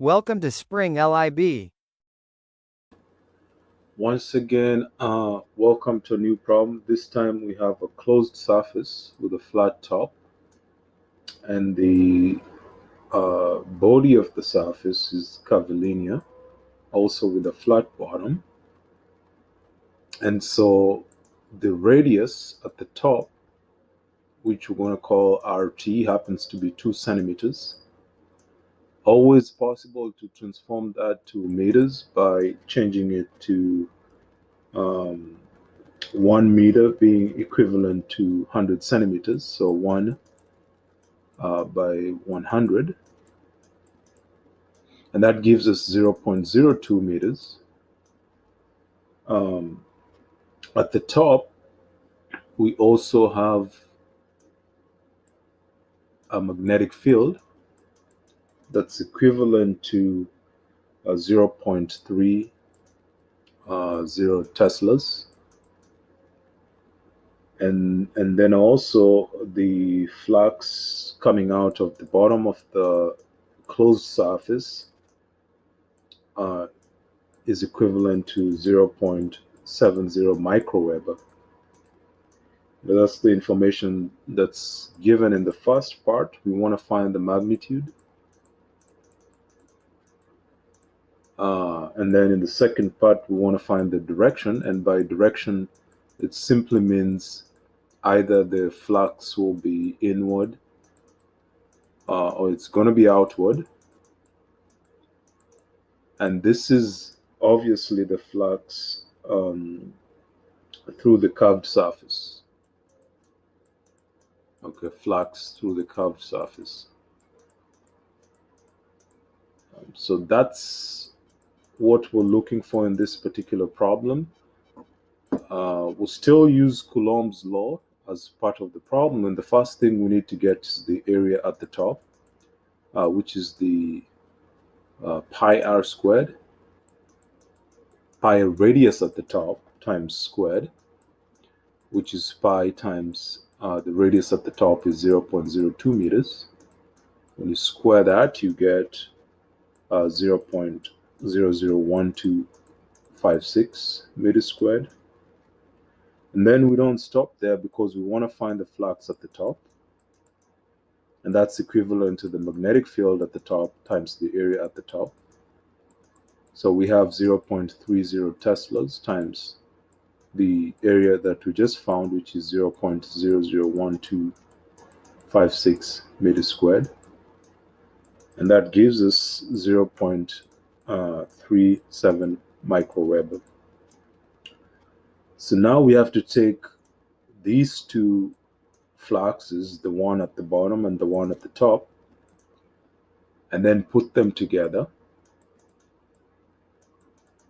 Welcome to Spring LIB. Once again, welcome to a new problem. This time we have a closed surface with a flat top, and the body of the surface is curvilinear, also with a flat bottom. And so the radius at the top, which we're going to call RT, happens to be 2 centimeters. Always possible to transform that to meters by changing it to um, 1 meter being equivalent to 100 centimeters, so 1 by 100, and that gives us 0.02 meters. Um, at the top, we also have a magnetic field that's equivalent to 0.30 Teslas. And then also the flux coming out of the bottom of the closed surface uh, is equivalent to 0.70 microweber. That's the information that's given in the first part. We want to find the magnitude. And then in the second part, we want to find the direction. And by direction, it simply means either the flux will be inward or it's going to be outward. And this is obviously the flux through the curved surface. Okay, flux through the curved surface. So that's what we're looking for in this particular problem. We'll still use Coulomb's law as part of the problem, and the first thing we need to get is the area at the top, which is the pi r squared, pi radius at the top times squared, which is pi times the radius at the top is 0.02 meters. When you square that, you get 0.001256 meters squared. And then we don't stop there because we want to find the flux at the top. And that's equivalent to the magnetic field at the top times the area at the top. So we have 0.30 Teslas times the area that we just found, which is 0.001256 meters squared. And that gives us 0.37 microweber. So now we have to take these two fluxes, the one at the bottom and the one at the top, and then put them together.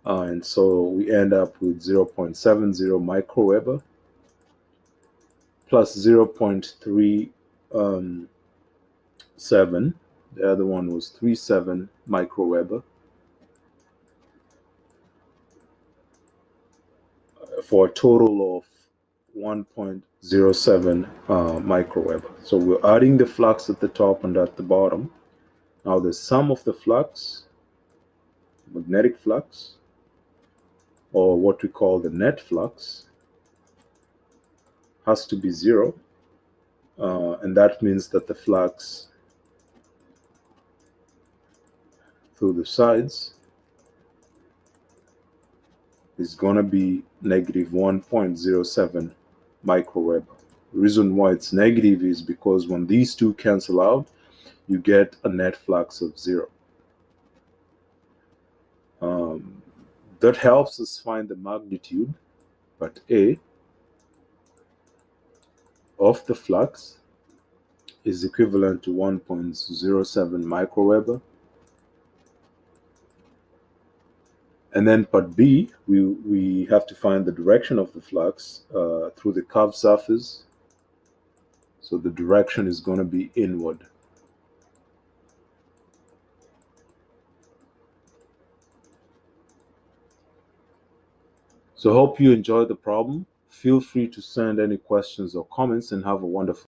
And so we end up with 0.70 microweber plus 0.37. The other one was 37 microweber for a total of 1.07 microweber. So we're adding the flux at the top and at the bottom. Now the sum of the flux, magnetic flux, or what we call the net flux, has to be 0. And that means that the flux through the sides is going to be negative 1.07 microweber. The reason why it's negative is because when these two cancel out, you get a net flux of 0. That helps us find the magnitude, but A of the flux is equivalent to 1.07 microweber. And then part B, we have to find the direction of the flux through the curved surface. So the direction is going to be inward. So hope you enjoyed the problem. Feel free to send any questions or comments, and have a wonderful